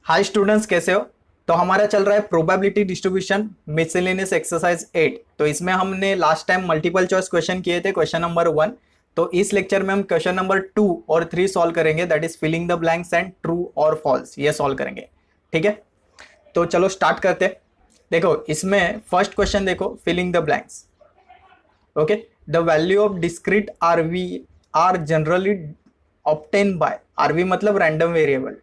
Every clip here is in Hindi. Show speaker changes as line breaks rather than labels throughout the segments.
हाय स्टूडेंट्स, कैसे हो? तो हमारा चल रहा है प्रोबेबिलिटी डिस्ट्रीब्यूशन मिसलेनियस एक्सरसाइज 8। तो इसमें हमने last time multiple choice question किए थे, क्वेश्चन नंबर 1। तो इस लेक्चर में हम क्वेश्चन नंबर 2 और 3 सॉल्व करेंगे, that is filling the blanks and true और फॉल्स, ये सॉल्व करेंगे। ठीक है, तो चलो स्टार्ट करते हैं। देखो इसमें फर्स्ट क्वेश्चन देखो, filling the blanks. Okay, the value of discrete RV are generally obtain by, RV मतलब random variable.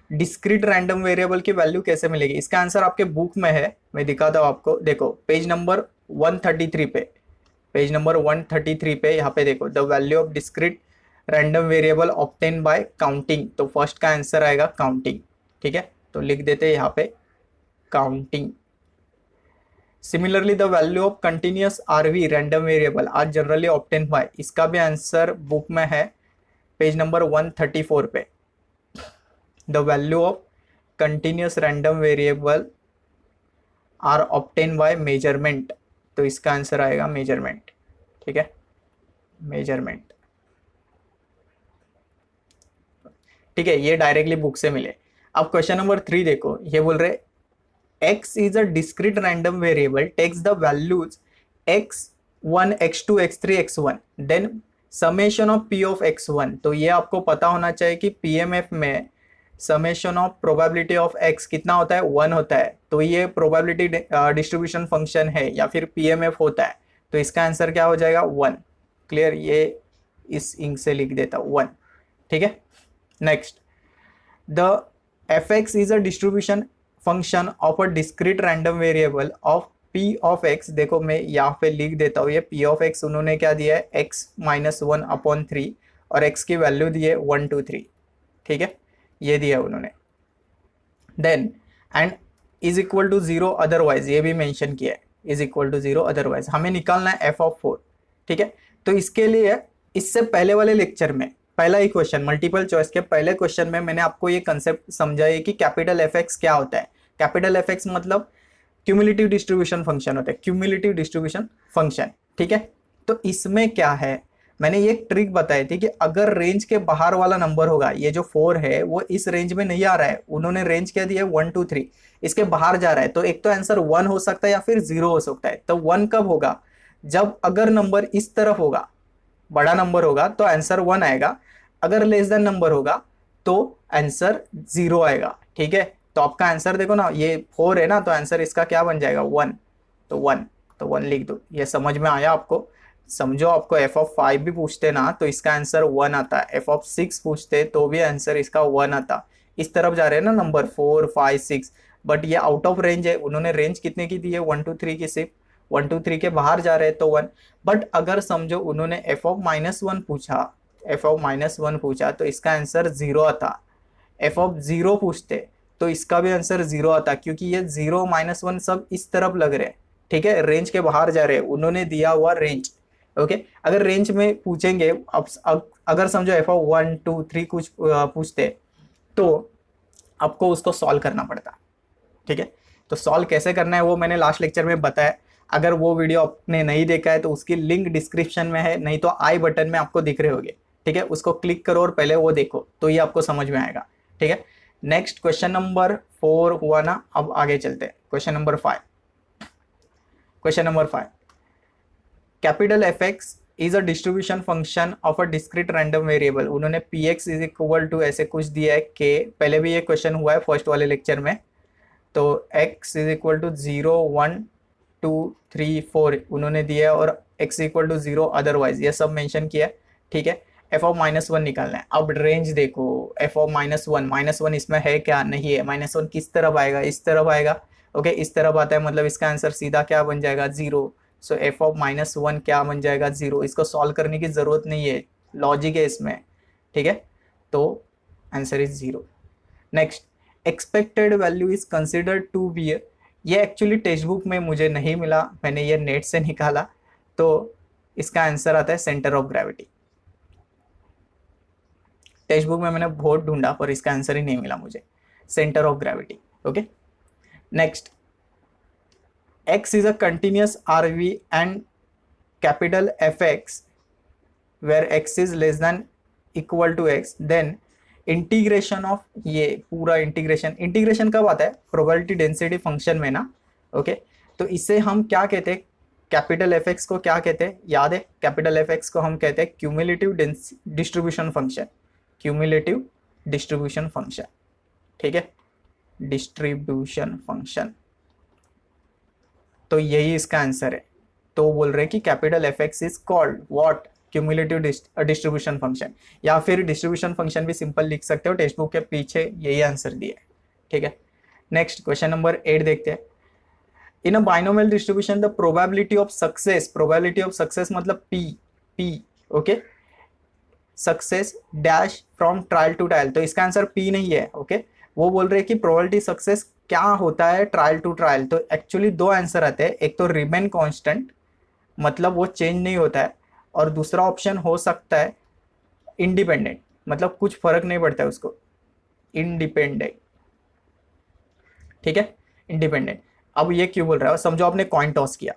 Discrete random variable की वैल्यू कैसे मिलेगी? इसका आंसर आपके बुक में है, मैं दिखाता हूं आपको। देखो पेज नंबर 133 पे, पेज नंबर 133 पे यहाँ पे देखो, the value of discrete random variable obtain by counting. तो फर्स्ट का आंसर आएगा काउंटिंग। ठीक है, तो लिख देते हैं यहाँ पे counting. Similarly the value of continuous RV random variable are generally obtain by, इसका भी आंसर बुक में है, पेज नंबर 134 पे। The value of continuous random variable are obtained by measurement, तो इसका आंसर आएगा मेजरमेंट। ठीक है, मेजरमेंट। ठीक है, ये डायरेक्टली बुक से मिले। अब क्वेश्चन नंबर 3 देखो, ये बोल रहे x is a discrete random variable takes the values x1 x2 x3 x1 then summation of p of x1। तो ये आपको पता होना चाहिए कि pmf में summation of probability of x कितना होता है? 1 होता है। तो ये प्रोबेबिलिटी डिस्ट्रीब्यूशन फंक्शन है या फिर पीएमएफ होता है, तो इसका आंसर क्या हो जाएगा? 1। क्लियर, ये इस इंक से लिख देता हूं 1। ठीक है, next, the F X is a distribution function of a discrete random variable of P of x. देखो मैं यहाँ पे लिख देता हूँ, ये पी ऑफ एक्स उन्होंने क्या दिया है? x-1/3 और x की वैल्यू दी है 1 2 3। ठीक है, ये दिया उन्होंने। Then and is equal to 0 otherwise, ये भी मेंशन किया है, इज इक्वल टू 0 अदरवाइज। हमें निकालना है एफ ऑफ 4। ठीक है, तो इसके लिए इससे पहले वाले लेक्चर में पहला ही क्वेश्चन, मल्टीपल चॉइस के पहले क्वेश्चन में मैंने आपको ये कंसेप्ट समझाया कि कैपिटल एफ एक्स क्या होता है। कैपिटल एफ एक्स मतलब क्यूमुलेटिव डिस्ट्रीब्यूशन फंक्शन होता है, क्यूमुलेटिव डिस्ट्रीब्यूशन फंक्शन। ठीक है, तो इसमें क्या है, मैंने ये ट्रिक बताई थी कि अगर रेंज के बाहर वाला नंबर होगा, ये जो 4 है वो इस रेंज में नहीं आ रहा है, उन्होंने रेंज क्या दिया है? 1 2 3, इसके बाहर जा रहा है, तो एक तो आंसर 1 हो सकता है या फिर 0 हो सकता है। तो 1 कब होगा? जब अगर नंबर इस तरफ होगा, बड़ा नंबर होगा तो आंसर 1 आएगा, अगर लेस देन नंबर होगा तो आंसर 0 आएगा। ठीक है, तो आपका आंसर देखो ना, ये 4 है ना, तो आंसर इसका क्या बन जाएगा? 1। तो 1, तो 1 लिख दो। ये समझ में आया आपको? समझो, आपको एफ ऑफ 5 भी पूछते ना तो इसका आंसर 1 आता, एफ ऑफ 6 पूछते तो भी आंसर इसका 1 आता। इस तरफ जा रहे हैं ना नंबर 4 5 6, बट ये आउट ऑफ रेंज है, उन्होंने रेंज कितने की दी है? 1 2 3 की, सिर्फ 1 2 3 के बाहर जा रहे हैं तो 1। बट अगर समझो उन्होंने एफ ऑफ -1 पूछा, एफ ऑफ -1 पूछा तो इसका आंसर 0 आता। एफ ऑफ 0 पूछते तो इसका भी आंसर 0 आता, क्योंकि ये 0 -1 सब इस तरफ लग रहे हैं। ठीक है, रेंज के बाहर जा रहे हैं, उन्होंने दिया हुआ रेंज। ओके, अगर रेंज में पूछेंगे, अब अगर समझो एफ ऑफ 1 2 3 कुछ पूछते तो आपको उसको सॉल्व करना पड़ता। ठीक है, तो सॉल्व कैसे करना है वो मैंने लास्ट लेक्चर में बताया। अगर वो वीडियो आपने नहीं देखा है तो उसकी लिंक डिस्क्रिप्शन में है, नहीं तो आई बटन में आपको दिख रहे होंगे। ठीक है, उसको क्लिक करो और पहले वो देखो, तो ये आपको समझ में आएगा। ठीक है, नेक्स्ट क्वेश्चन नंबर 4 हुआ ना, अब आगे चलते हैं question number 5। Question number 5, capital F X is a distribution function of a discrete random variable. उन्होंने P X is equal to ऐसे कुछ दिया है के, पहले भी ये क्वेश्चन हुआ है फर्स्ट वाले लेक्चर में। तो x इज इक्वल टू 0 1 2 3 4 उन्होंने दिया है, और x इक्वल टू 0 अदरवाइज, ये सब मेंशन किया है। ठीक है, एफ ऑफ -1 निकालना है। अब रेंज देखो, एफ ऑफ -1 इसमें है क्या? नहीं है। -1 किस तरफ आएगा? इस तरफ आएगा। ओके, इस तरफ आता है, मतलब इसका आंसर सीधा क्या बन जाएगा? 0। सो एफ ऑफ -1 क्या बन जाएगा? 0। इसको सॉल्व करने की जरूरत नहीं है, लॉजिक है इसमें। ठीक है, तो answer is 0। Next, expected value is considered to be, ये एक्चुअली टेक्स्ट बुक में मुझे नहीं मिला, मैंने ये नेट से निकाला। तो इसका आंसर आता है centre of gravity. Text book में मैंने बहुत ढूंढा पर इसका आंसर ही नहीं मिला मुझे, centre of gravity. Okay, next, x is a continuous RV and capital Fx where x is less than equal to x, then integration of ये पूरा इंटीग्रेशन कब आता है, प्रोबेबिलिटी डेंसिटी फंक्शन में ना। ओके, तो इसे हम क्या कहते हैं, कैपिटल एफ एक्स को क्या कहते हैं, याद है, कैपिटल एफ एक्स को हम कहते हैं cumulative distribution function, cumulative distribution function, ठीक है, डिस्ट्रीब्यूशन फंक्शन। तो यही इसका आंसर है। तो बोल रहे हैं कि capital F X is called what, cumulative distribution function, या फिर डिस्ट्रीब्यूशन फंक्शन भी सिंपल लिख सकते हो, टेक्स्ट बुक के पीछे यही आंसर दिया है, ठीक है। नेक्स्ट क्वेश्चन नंबर 8 देखते हैं। In a binomial distribution the probability of success मतलब P, okay, success dash from trial to trial, तो इसका आंसर पी नहीं है, ओके। वो बोल रहे हैं कि प्रोबेबिलिटी सक्सेस क्या होता है ट्रायल टू ट्रायल, तो एक्चुअली दो आंसर आते हैं, एक तो रिमेन कांस्टेंट मतलब वो चेंज नहीं होता है, और दूसरा ऑप्शन हो सकता है इंडिपेंडेंट, मतलब कुछ फर्क नहीं पड़ता है उसको, इंडिपेंडेंट, ठीक है, इंडिपेंडेंट। अब ये क्यों बोल रहा है, समझो आपने कॉइन टॉस किया,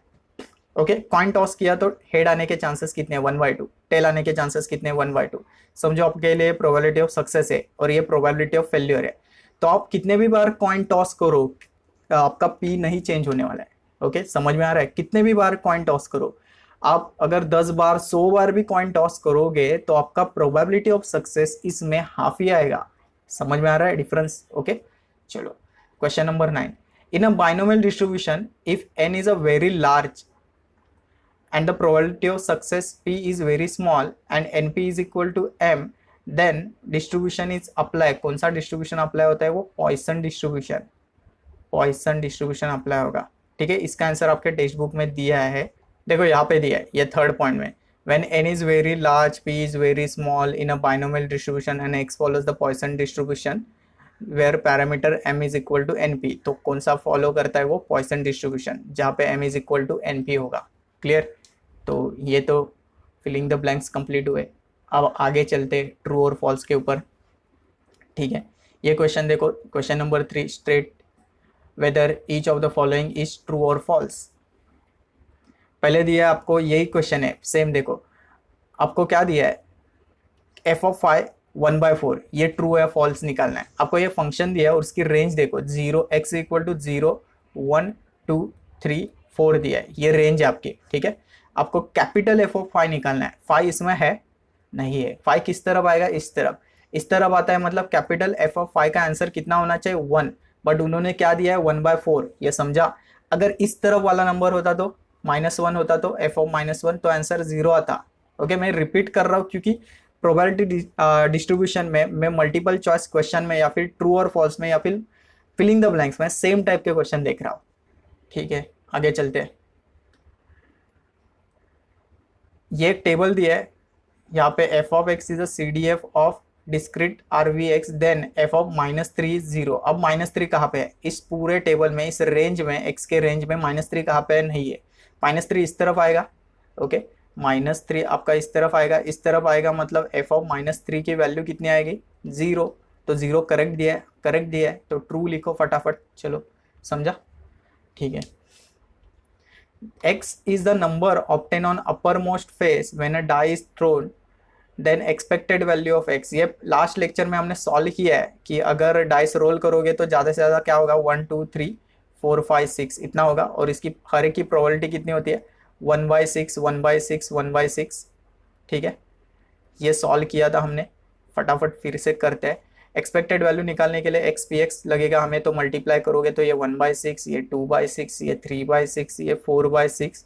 ओके, कॉइन टॉस किया तो हेड आने के चांसेस कितने हैं, 1/2, टेल आने के चांसेस कितने हैं, 1/2। समझो आपके लिए प्रोबेबिलिटी ऑफ सक्सेस है और ये प्रोबेबिलिटी ऑफ फेल्यूर है, तो आप कितने भी बार कॉइन टॉस करो आपका पी नहीं चेंज होने वाला है, ओके, समझ में आ रहा है, कितने भी बार कॉइन टॉस करो आप, अगर 10 बार 100 बार भी कॉइन टॉस करोगे तो आपका प्रोबेबिलिटी ऑफ सक्सेस इसमें हाफ ही आएगा, समझ में आ रहा है डिफरेंस, ओके। चलो question number 9, in a binomial distribution if n is a very large and the probability of success p is very small and np is equal to m, then distribution is apply, कौन सा डिस्ट्रीब्यूशन अप्लाई होता है, वो पॉइसन डिस्ट्रीब्यूशन अप्लाई होगा, ठीक है। इसका आंसर आपके टेक्स्ट बुक में दिया है, देखो यहाँ पे दिया है, ये थर्ड पॉइंट में, when n is very large p is very small in a binomial distribution and x follows the Poisson distribution where parameter m is equal to np, तो कौन सा फॉलो करता है वो पॉइसन डिस्ट्रीब्यूशन, जहाँ पे m is equal to np होगा, क्लियर। तो ये तो फिलिंग द ब्लैंक्स कंप्लीट हुए, अब आगे चलते ट्रू और फॉल्स के ऊपर, ठीक है। ये क्वेश्चन देखो, question number 3, straight whether each of the following is true और फॉल्स। पहले दिया है आपको, यही क्वेश्चन है सेम, देखो आपको क्या दिया है, एफ ऑफ फाइव 1/4, ये ट्रू है फॉल्स निकालना है, आपको ये फंक्शन दिया है और उसकी रेंज देखो, 0 x इक्वल टू 0 1 2 3 4 दिया है, ये रेंज है आपकी, ठीक है। आपको कैपिटल एफ ऑफ फाइव निकालना है, फाइव इसमें है नहीं है, फाइव किस तरफ आएगा, इस तरफ आता है, मतलब कैपिटल एफ ऑफ फाइव का आंसर कितना होना चाहिए 1, बट उन्होंने क्या दिया है 1/4, ये समझा। अगर इस तरफ वाला नंबर होता तो -1 होता तो एफ ऑफ -1, तो आंसर 0 आता, ओके। मैं रिपीट कर रहा हूँ क्योंकि प्रोबेबिलिटी डिस्ट्रीब्यूशन में मैं मल्टीपल चॉइस क्वेश्चन में या फिर ट्रू और फॉल्स में या फिर फिलिंग द ब्लैंक्स में सेम टाइप के क्वेश्चन देख रहा हूँ, ठीक है। आगे चलते हैं, ये एक टेबल दिया है यहाँ पे, F of X is a CDF of discrete RVX, then F of -3 0। अब -3 कहाँ पे है इस पूरे टेबल में, इस रेंज में, x के रेंज में -3 कहाँ पे है, नहीं है, -3 इस तरफ आएगा, ओके, -3 आपका इस तरफ आएगा, मतलब एफ ऑफ -3 की वैल्यू कितनी आएगी 0, तो 0 करेक्ट दिया है, तो ट्रू लिखो फटाफट, चलो समझा, ठीक है। x is the number obtained on uppermost face when a die is thrown, then expected value of x, ये लास्ट लेक्चर में हमने सॉल्व किया है कि अगर डाइस रोल करोगे तो ज़्यादा से ज़्यादा क्या होगा, 1 2 3 4 5 6 इतना होगा, और इसकी हर एक की प्रोबेबिलिटी कितनी होती है 1/6 1/6 1/6, ठीक है। ये सॉल्व किया था हमने, फटाफट फिर से करते हैं। एक्सपेक्टेड वैल्यू निकालने के लिए XPX लगेगा हमें, तो मल्टीप्लाई करोगे तो ये 1/6, ये 2/6, ये 3/6, ये 4/6,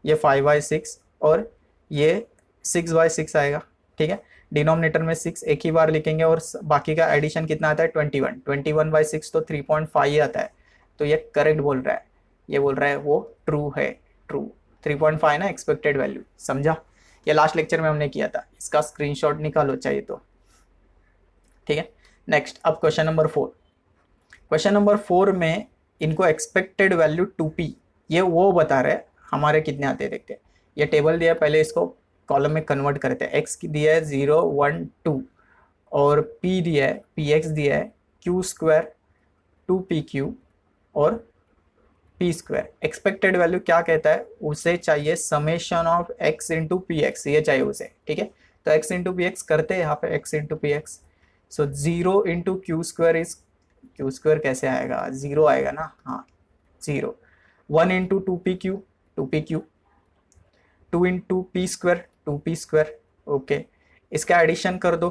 ये 5/6 और ये 6/6 आएगा, ठीक है। डिनोमिनेटर में 6 एक ही बार लिखेंगे और बाकी का एडिशन कितना आता है 21/6, तो 3.5 ही आता है, तो ये करेक्ट बोल रहा है, ये बोल रहा है वो ट्रू है, ट्रू 3.5 ना एक्सपेक्टेड वैल्यू, समझा। ये लास्ट लेक्चर में हमने किया था, इसका स्क्रीनशॉट निकालो चाहिए तो, ठीक है। नेक्स्ट, अब क्वेश्चन नंबर 4, क्वेश्चन नंबर 4 में इनको एक्सपेक्टेड वैल्यू 2p, ये वो बता रहे हैं हमारे कितने आते हैं, देखते हैं। ये टेबल दिया है, पहले इसको कॉलम में कन्वर्ट करते हैं। x दिया है 0 1 2 और p दिया है, px दिया है q² 2pq और p²। एक्सपेक्टेड वैल्यू क्या कहता है, उसे चाहिए summation of x into px, ये चाहिए उसे, ठीक है। तो x इंटू px करते हैं यहाँ पे, x into px, so 0 into Q square is, Q square कैसे आएगा, 0 आएगा ना, हाँ 0। 1 into two P Q, 2p Q. 2 into P square, 2p square. Okay, इसका एडिशन कर दो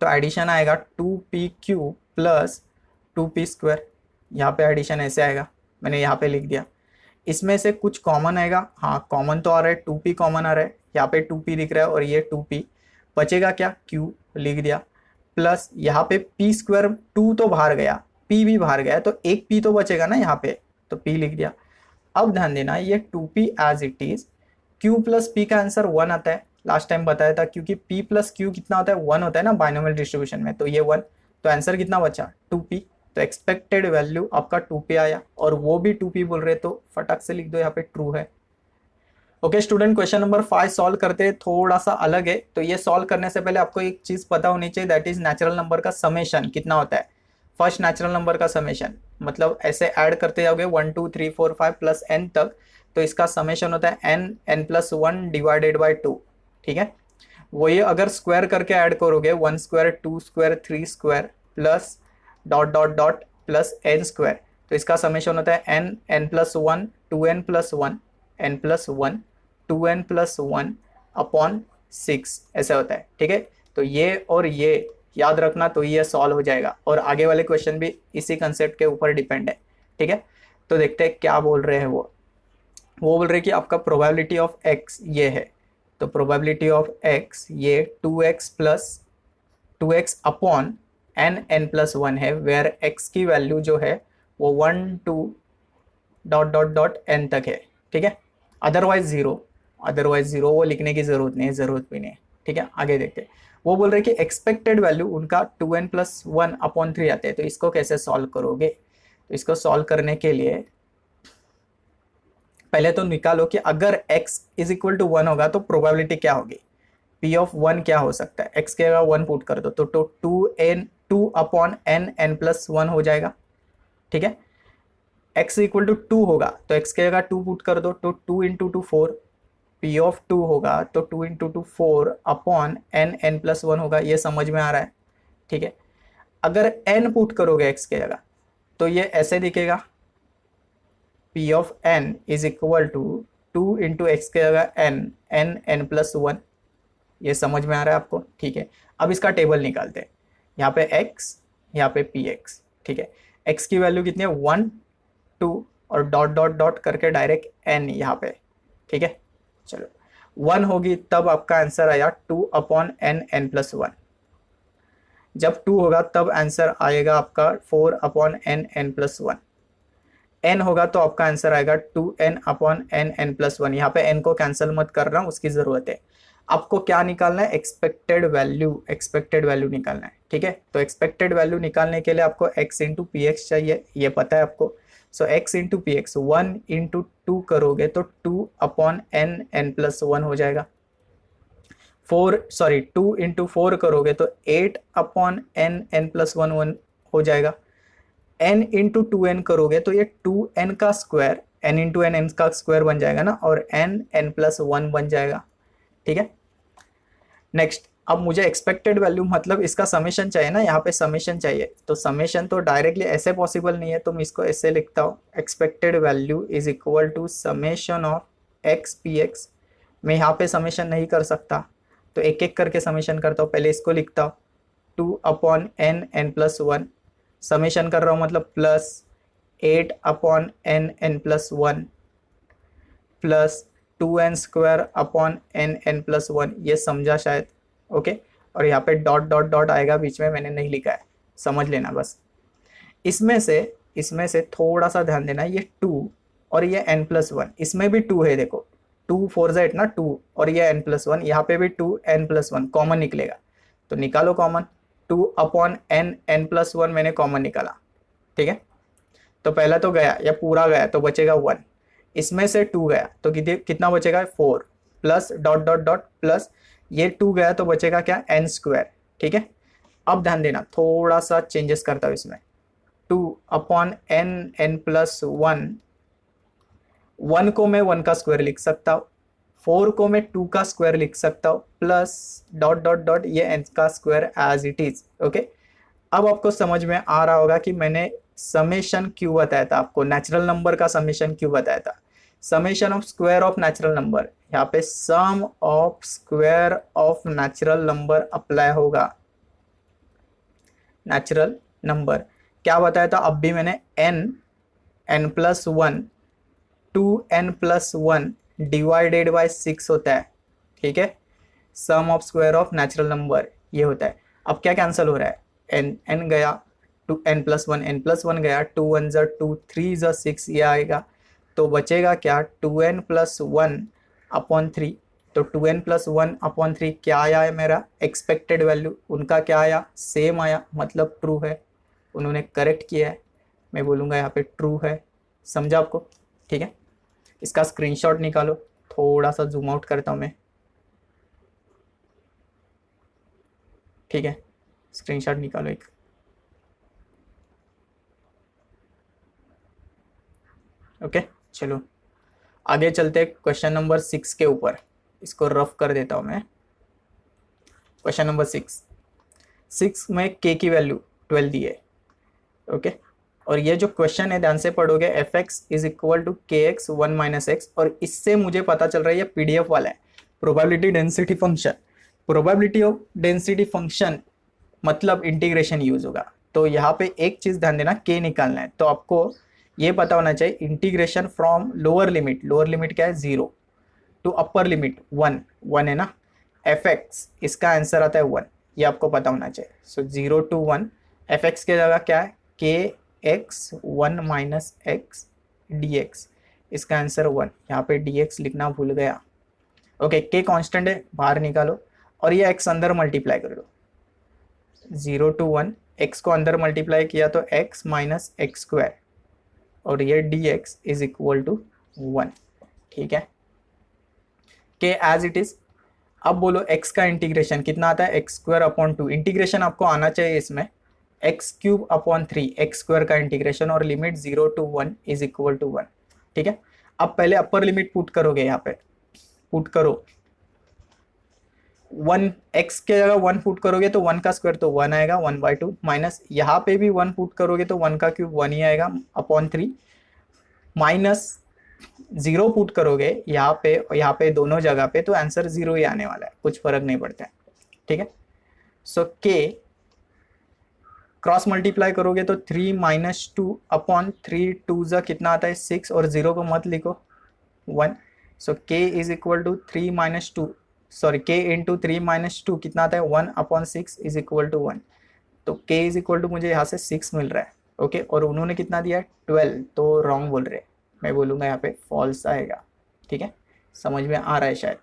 तो एडिशन आएगा 2p Q plus 2p square. यहाँ पे एडिशन ऐसे आएगा, मैंने यहाँ पे लिख दिया। इसमें से कुछ कॉमन आएगा, हाँ कॉमन तो आ रहा है, 2p कॉमन आ रहा है, यहाँ पे 2p दिख रहा है और ये 2p, बचेगा क्या, q लिख दिया, प्लस यहाँ पे p स्क्वायर, 2 तो बाहर गया, p भी बाहर गया, तो एक p तो बचेगा ना यहाँ पे, तो p लिख दिया। अब ध्यान देना, ये 2p as it is, q plus p का आंसर 1 आता है, लास्ट टाइम बताया था, क्योंकि p प्लस q कितना होता है, 1 होता है ना बाइनोमियल डिस्ट्रीब्यूशन में, तो ये 1, तो आंसर कितना बचा, 2p। तो एक्सपेक्टेड वैल्यू आपका 2p आया, और वो भी 2p बोल रहे, तो फटाक से लिख दो यहाँ पे ट्रू है। Okay student, question number 5 solve करते हैं, थोड़ा सा अलग है। तो ये सॉल्व करने से पहले आपको एक चीज पता होनी चाहिए, दैट इज नेचुरल नंबर का समेशन कितना होता है। फर्स्ट नेचुरल नंबर का समेशन मतलब ऐसे ऐड करते जाओगे 1 2 3 4 5 प्लस n तक, तो इसका समेशन होता है n, n+1 डिवाइडेड बाई 2, ठीक है। वही अगर स्क्वायर करके ऐड करोगे 1 square 2 square 3 square plus dot dot dot plus n square, तो इसका समेशन होता है n, n+1 2n+1 n+1 2n+1 upon 6, ऐसा होता है, ठीक है। तो ये और ये याद रखना, तो ये सॉल्व हो जाएगा, और आगे वाले क्वेश्चन भी इसी कंसेप्ट के ऊपर डिपेंड है, ठीक है। तो देखते हैं क्या बोल रहे हैं वो बोल रहे हैं कि आपका प्रोबेबिलिटी ऑफ x ये है, तो प्रोबेबिलिटी ऑफ x ये 2x plus 2x upon n+1 है, वेयर x की वैल्यू जो है वो 1 2 डॉट डॉट डॉट n तक है, ठीक है। अदरवाइज जीरो वो लिखने की जरूरत नहीं है, जरूरत भी नहीं है, ठीक है। आगे देखते हैं, वो बोल रहे कि एक्सपेक्टेड वैल्यू उनका 2n+1 अपॉन 3 आते हैं, तो इसको कैसे सॉल्व करोगे। तो इसको सॉल्व करने के लिए पहले तो निकालो कि अगर x इज इक्वल टू 1 होगा तो प्रोबेबिलिटी क्या होगी, p ऑफ 1 क्या हो सकता है, x के अगर 1 पुट कर दो तो 2 अपॉन n+1 हो जाएगा, ठीक है। x इक्वल टू 2 होगा तो x के जगह 2 पुट कर दो, तो 2 इंटू 2 4, p ऑफ 2 होगा तो 2 इंटू 2 4 अपॉन n+1 होगा, ये समझ में आ रहा है, ठीक है। अगर n पुट करोगे x के जगह तो ये ऐसे दिखेगा, p of n is equal to 2 into X के जगह n+1, ये समझ में आ रहा है आपको, ठीक है। अब इसका टेबल निकालते हैं, यहाँ पे x, यहाँ पे px, ठीक है। x की वैल्यू कितनी है 1 2 और डॉट डॉट डॉट करके डायरेक्ट n यहाँ पे, ठीक है। चलो 1 होगी तब आपका आंसर आया 2 अपॉन n+1, जब 2 होगा तब आंसर आएगा आपका 4 अपॉन n+1, n होगा तो आपका आंसर आएगा 2n अपॉन n+1। यहाँ पे n को कैंसिल मत कर रहा हूँ, उसकी जरूरत है। आपको क्या निकालना है, एक्सपेक्टेड वैल्यू निकालना है, ठीक है। तो एक्सपेक्टेड वैल्यू निकालने के लिए आपको x इंटू पी एक्स चाहिए, ये पता है आपको। सो x into P x 1 into 2 करोगे तो 2 अपॉन n+1 हो जाएगा। 2 इंटू 4 करोगे तो 8 अपॉन n+1 हो जाएगा। n इंटू 2n करोगे तो ये 2n का स्क्वायर, n इंटू n का स्क्वायर बन जाएगा ना, और n+1 बन जाएगा, ठीक है। नेक्स्ट, अब मुझे एक्सपेक्टेड वैल्यू मतलब इसका समेशन चाहिए ना, यहाँ पे समेशन चाहिए, तो समेशन तो डायरेक्टली ऐसे पॉसिबल नहीं है, तो मैं इसको ऐसे लिखता हूँ, expected value is equal to summation of x px। मैं यहाँ पे समेशन नहीं कर सकता, तो एक एक करके समेशन करता हूँ। पहले इसको लिखता हूँ 2 अपॉन n+1, समेशन कर रहा हूँ मतलब plus 8 upon n+1 plus 2n square upon n+1, ये समझा शायद, ओके। और यहाँ पे डॉट डॉट डॉट आएगा बीच में, मैंने नहीं लिखा है, समझ लेना बस। इसमें से थोड़ा सा ध्यान देना, ये 2 और ये n+1, इसमें भी 2 है, देखो 2 4 8 ना 2, और ये n+1, यहाँ पे भी 2 n+1 कॉमन निकलेगा, तो निकालो कॉमन, 2 अपॉन n+1 मैंने कॉमन निकाला, ठीक है। तो पहला तो गया, या पूरा गया तो बचेगा 1, इसमें से 2 गया तो कितना बचेगा 4, plus dot dot dot plus ये 2 गया तो बचेगा क्या n स्क्वायर, ठीक है। अब ध्यान देना, थोड़ा सा चेंजेस करता हूँ इसमें, 2 अपॉन n+1, 1 को मैं 1 का स्क्वायर लिख सकता हूँ, 4 को मैं 2 का स्क्वायर लिख सकता हूँ प्लस डॉट डॉट डॉट ये n का square as it is. Okay, अब आपको समझ में आ रहा होगा कि मैंने समेशन क्यों बताया था, आपको नेचुरल नंबर का समेशन क्यों बताया था। Summation of square of natural number, यहाँ पे sum of square of natural number apply होगा। नेचुरल नंबर क्या बताया था, अब भी मैंने n plus 1 2n+1 divided by 6 होता है। ठीक है, sum of square of natural number ये होता है। अब क्या कैंसिल हो रहा है, n गया, 2n+1 n+1 गया, 2 1 ज़ा 2 3 ज़ा 6 ये आएगा, तो बचेगा क्या 2n+1/3। तो 2n+1/3 क्या आया है मेरा एक्सपेक्टेड वैल्यू, उनका क्या आया सेम आया, मतलब ट्रू है, उन्होंने करेक्ट किया है, मैं बोलूँगा यहाँ पे ट्रू है। समझा आपको? ठीक है, इसका स्क्रीनशॉट निकालो, थोड़ा सा जूम आउट करता हूँ मैं। ठीक है, स्क्रीनशॉट निकालो एक। ओके, चलो आगे चलते हैं क्वेश्चन नंबर 6 के ऊपर, इसको रफ कर देता हूँ मैं। क्वेश्चन नंबर 6 में k की वैल्यू 12 दी है। ओके, और ये जो क्वेश्चन है ध्यान से पढ़ोगे, F X is equal to K X 1 - एक्स, और इससे मुझे पता चल रहा है ये पीडीएफ वाला है, probability density function. Probability of density function मतलब इंटीग्रेशन यूज होगा। तो यहाँ पे एक चीज ध्यान देना, के निकालना है, तो आपको ये पता होना चाहिए इंटीग्रेशन फ्रॉम लोअर लिमिट क्या है 0 टू अपर लिमिट 1 है ना, एफ एक्स इसका आंसर आता है 1, ये आपको पता होना चाहिए। सो 0 to 1 एफ एक्स के जगह क्या है के एक्स 1 - एक्स dx, इसका आंसर 1, यहाँ पे dx लिखना भूल गया। ओके, के कांस्टेंट है, बाहर निकालो, और ये x अंदर मल्टीप्लाई कर दो, 0 to 1 x को अंदर मल्टीप्लाई किया तो x - x², और ये dx इज इक्वल टू 1। ठीक है, के एज इट इज। अब बोलो x का इंटीग्रेशन कितना आता है, x²/2, इंटीग्रेशन आपको आना चाहिए इसमें x³/3 x² का इंटीग्रेशन, और limit 0 to 1 is equal to 1। ठीक है, अब पहले अपर लिमिट पुट करोगे, यहाँ पे पुट करो 1, x के जगह 1 पुट करोगे तो 1 का स्क्वायर तो 1 आएगा 1/2, माइनस यहाँ पे भी 1 पुट करोगे तो 1 का क्यूब 1 ही आएगा /3, माइनस 0 पुट करोगे यहाँ पे दोनों जगह पे तो आंसर 0 ही आने वाला है, कुछ फर्क नहीं पड़ता है। ठीक है, सो के क्रॉस मल्टीप्लाई करोगे तो 3 - 2/3, 2 ज़ा कितना आता है 6, और 0 को मत लिखो 1। So k is equal to 3 - 2, sorry k into 3 - 2 कितना आता है 1/6 इज इक्वल टू 1। तो k इज इक्वल टू मुझे यहाँ से 6 मिल रहा है। ओके, और उन्होंने कितना दिया है 12, तो रॉन्ग बोल रहे, मैं बोलूँगा यहाँ पे फॉल्स आएगा। ठीक है, समझ में आ रहा है शायद।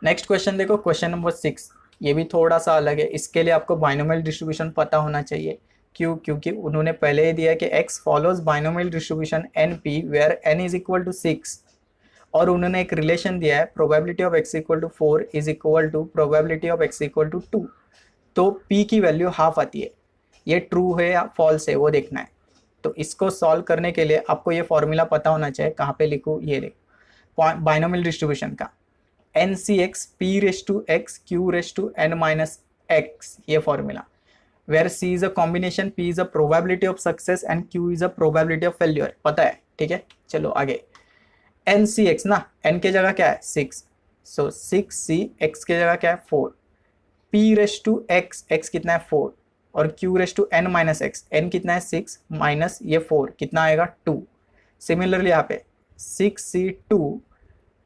नेक्स्ट क्वेश्चन देखो, क्वेश्चन नंबर 6, ये भी थोड़ा सा अलग है, इसके लिए आपको बाइनोमियल डिस्ट्रीब्यूशन पता होना चाहिए। क्यों? क्योंकि उन्होंने पहले ही दिया कि x follows binomial distribution np where n is equal to 6, और उन्होंने एक रिलेशन दिया है probability of x equal to 4 is equal to probability of x equal to 2, तो p की वैल्यू हाफ आती है। ये ट्रू है या फॉल्स है वो देखना है। तो इसको सॉल्व करने के लिए आपको ये फॉर्मूला पता होना चाहिए, कहाँ पे लिखूँ, ये देखो बाइनोमियल डिस्ट्रीब्यूशन का NCX p⁻x q⁻n−x, ये formula, where c is a combination, p is a probability of success and q is a probability of failure, पता है। ठीक है, चलो आगे। NCX ना, n के जगह क्या है 6, सो 6c, x के जगह क्या है 4, p⁻x, x कितना है 4, और q⁻n−x, n कितना है 6 माइनस ये 4 कितना आएगा 2। सिमिलरली यहाँ पे 6c2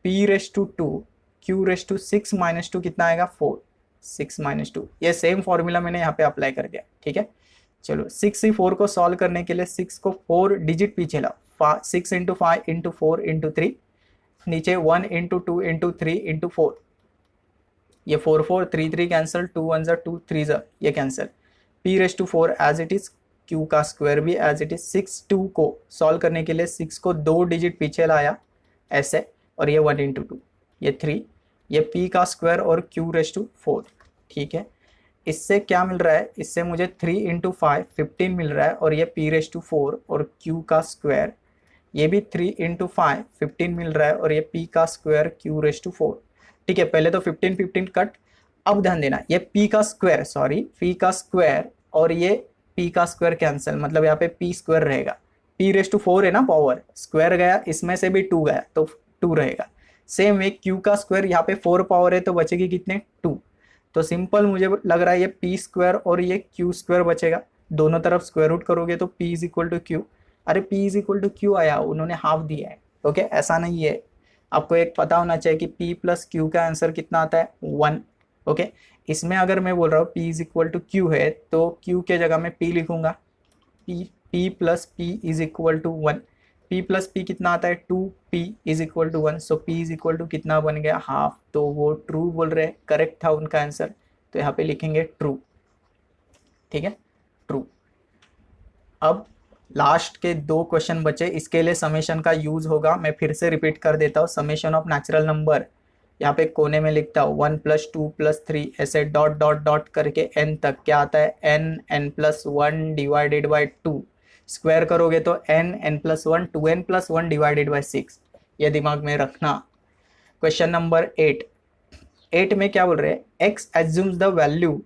p⁻2 q⁻6 - 2 कितना आएगा 4, 6 - 2, ये सेम फॉर्मूला मैंने यहाँ पे अप्लाई कर दिया। ठीक है, चलो 6c4 को सॉल्व करने के लिए 6 को 4 डिजिट पीछे लाओ, 6 × 5 × 4 × 3, नीचे 1 × 2 × 3 × 4, ये 4 4 3 3 कैंसिल, 2 1 ज़ा 2 3 ज़ा ये cancel, p⁻4 as it is, q का स्क्वायर भी एज इट इज। 6 2 को सॉल्व करने के लिए 6 को 2 डिजिट पीछे लाया ऐसे, और ये 1 × 2 ये 3, ये p का स्क्वायर और q⁻4। ठीक है, इससे क्या मिल रहा है, इससे मुझे 3 × 5 15 मिल रहा है, और ये p⁻4 और q का स्क्वायर ये भी 3 × 5 15 मिल रहा है, और ये p का स्क्वायर q⁴। ठीक है, पहले तो 15 15 कट। अब ध्यान देना, ये p का स्क्वायर, सॉरी p का स्क्वायर और ये p का स्क्वायर कैंसिल, मतलब यहाँ पे p स्क्वायर रहेगा। p⁴ है ना पावर, स्क्वायर गया, इसमें से भी 2 गया तो 2 रहेगा। सेम वे q का स्क्वायर, यहाँ पे 4 पावर है तो बचेगी कितने, 2। तो सिंपल मुझे लग रहा है ये p स्क्वायर और ये q स्क्वायर बचेगा। दोनों तरफ स्क्वायर रूट करोगे तो p = q। अरे p = q आया, उन्होंने हाफ दिया है। ओके, ऐसा नहीं है, आपको एक पता होना चाहिए कि p + q का आंसर कितना आता है, 1। ओके, इसमें अगर मैं बोल रहा हूँ p = q है तो q के जगह में p लिखूंगा, p + p = 1। p + p कितना आता है, 2p = 1। सो p = कितना बन गया, हाफ। तो वो ट्रू बोल रहे हैं, करेक्ट था उनका आंसर, तो यहाँ पे लिखेंगे ट्रू। ठीक है, ट्रू। अब लास्ट के 2 क्वेश्चन बचे, इसके लिए समेशन का यूज होगा। मैं फिर से रिपीट कर देता हूँ, समेशन ऑफ नेचुरल नंबर, यहाँ पे कोने में लिखता हूँ 1 + 2 + 3 ऐसे डॉट डॉट डॉट करके n तक क्या आता है, n+1 / 2। स्क्वायर करोगे तो n+1 2n+1 / 6। ये दिमाग में रखना। क्वेश्चन नंबर 8 में क्या बोल रहे हैं, x assumes the value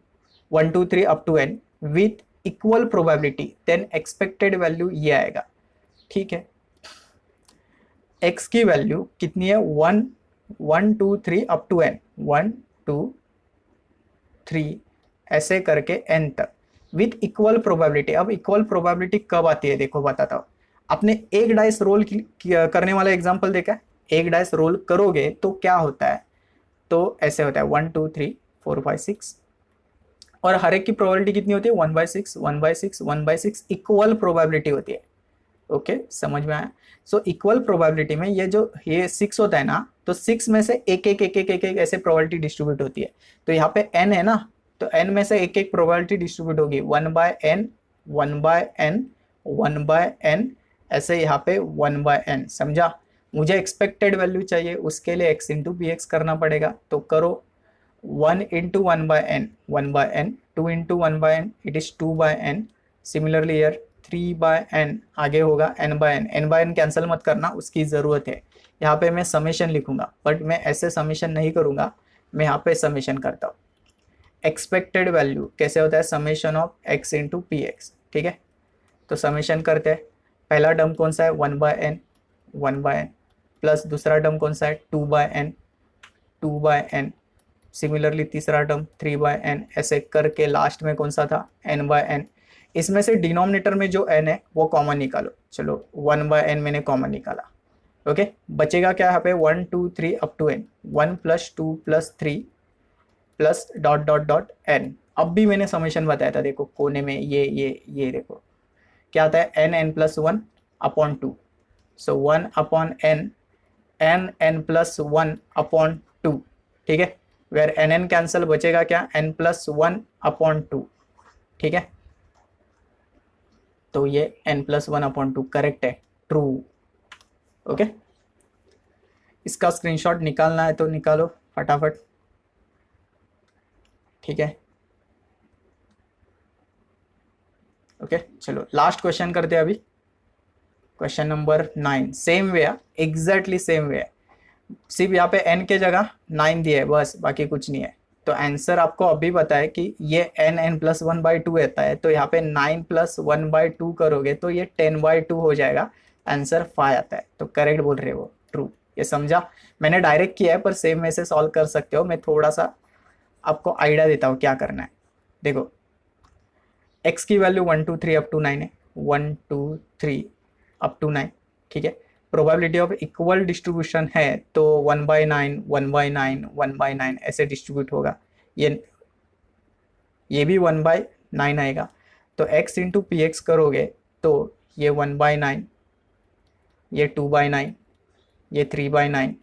1 2 3 up to n with equal probability, then expected value ये आएगा। ठीक है, x की वैल्यू कितनी है, 1 1 2 3 up to n, 1 2 3 ऐसे करके n तक विथ इक्वल प्रोबेबिलिटी। अब इक्वल प्रोबेबिलिटी कब आती है, देखो बताता हूँ। आपने एक डाइस रोल करने वाला एग्जांपल देखा है, एक डाइस रोल करोगे तो क्या होता है, तो ऐसे होता है 1 2 3 4 5 6, और हर एक की प्रोबेबिलिटी कितनी होती है, 1/6 1/6 1/6 इक्वल प्रोबेबिलिटी होती है। ओके, समझ में आया। सो इक्वल प्रोबेबिलिटी में ये 6 होता है ना, तो 6 में से एक एक एक एक एक एक ऐसे प्रोबेबिलिटी डिस्ट्रीब्यूट होती है। तो यहाँ पे n है ना, तो n में से एक एक प्रोबेबिलिटी डिस्ट्रीब्यूट होगी, 1/n 1/n 1/n ऐसे यहाँ पे 1/n। समझा, मुझे एक्सपेक्टेड वैल्यू चाहिए, उसके लिए x × px करना पड़ेगा। तो करो 1 × 1/n 1/n, 2 × 1/n it is 2/n। Similarly year 3/n आगे होगा n/n। n/n कैंसिल मत करना, उसकी ज़रूरत है। यहाँ पे मैं समेशन लिखूंगा, बट मैं ऐसे समेशन नहीं करूंगा, मैं यहाँ पे समेशन करता हूँ। एक्सपेक्टेड वैल्यू कैसे होता है, समेशन ऑफ x × px। ठीक है, तो समेशन करते हैं। पहला टर्म कौन सा है, 1/n 1/n, प्लस दूसरा टर्म कौन सा है, 2/n 2/n। सिमिलरली तीसरा टर्म 3/n, ऐसे करके लास्ट में कौन सा था, n/n। इसमें से डिनोमिनेटर में जो n है वो कॉमन निकालो। चलो 1/n मैंने कॉमन निकाला। ओके, बचेगा क्या यहाँ पे, 1 2 3 up to n, 1 + 2 + 3 plus dot dot dot n। अब भी मैंने समेशन बताया था, देखो कोने में ये देखो क्या आता है, n+1 / 2। सो 1/n n+1 / 2। ठीक है, वेयर n कैंसिल, बचेगा क्या, n+1 / 2। ठीक है, तो ये n+1 / 2 करेक्ट है, ट्रू। ओके, इसका स्क्रीनशॉट निकालना है तो निकालो फटाफट। ठीक है, ओके, चलो लास्ट क्वेश्चन करते हैं अभी। क्वेश्चन नंबर 9 सेम वे है, एग्जैक्टली सेम वे है, सिर्फ यहाँ पे n के जगह 9 दिया है बस, बाकी कुछ नहीं है। तो आंसर आपको अभी पता है कि ये n+1/2 रहता है, तो यहाँ पे 9 + 1/2 करोगे तो ये 10/2 हो जाएगा, आंसर 5 आता है। तो करेक्ट बोल रहे हो, ट्रू। ये समझा, मैंने डायरेक्ट किया है पर सेम वे से सॉल्व कर सकते हो। मैं थोड़ा सा आपको आइडिया देता हूँ क्या करना है। देखो x की वैल्यू 1 2 3 up to 9 है, 1 2 3 up to 9। ठीक है, प्रोबेबिलिटी ऑफ इक्वल डिस्ट्रीब्यूशन है तो 1/9 1/9 1/9 ऐसे डिस्ट्रीब्यूट होगा। ये भी 1/9 आएगा। तो x × px करोगे तो ये 1/9, ये 2/9, ये 3/9,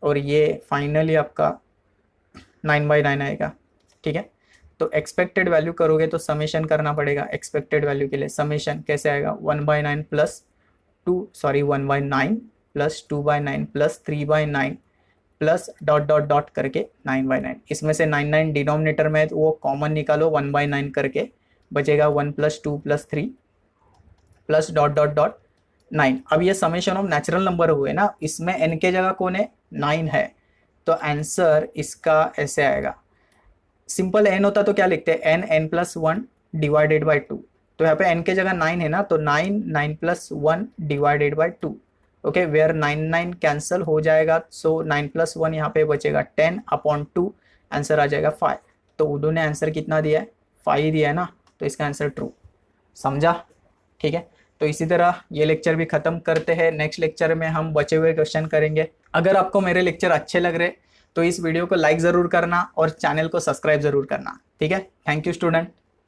और ये फाइनली आपका 9/9 आएगा। ठीक है, तो एक्सपेक्टेड वैल्यू करोगे तो समेशन करना पड़ेगा। एक्सपेक्टेड वैल्यू के लिए समेशन कैसे आएगा, 1/9 + 1/9 + 2/9 + 3/9 प्लस डॉट डॉट डॉट करके 9/9। इसमें से 9 डिनोमिनेटर में तो वो कॉमन निकालो 1/9 करके, बचेगा 1 + 2 + 3 प्लस डॉट डॉट डॉट 9। अब ये समेशन ऑफ नेचुरल नंबर हुए ना, इसमें n के जगह कौन है, 9 है, तो आंसर इसका ऐसे आएगा। सिंपल n होता तो क्या लिखते हैं, n+1 डिवाइडेड बाई 2। तो यहाँ पे n के जगह 9 है ना, तो 9+1 divided by 2। Okay, where 9 cancel हो जाएगा, सो 9+1 यहाँ पे बचेगा 10/2, आंसर आ जाएगा 5। तो उदू ने आंसर कितना दिया है, 5 दिया है ना, तो इसका आंसर ट्रू। समझा, ठीक है। तो इसी तरह ये लेक्चर भी खत्म करते हैं, नेक्स्ट लेक्चर में हम बचे हुए क्वेश्चन करेंगे। अगर आपको मेरे लेक्चर अच्छे लग रहे तो इस वीडियो को लाइक ज़रूर करना और चैनल को सब्सक्राइब ज़रूर करना, ठीक है। Thank you student.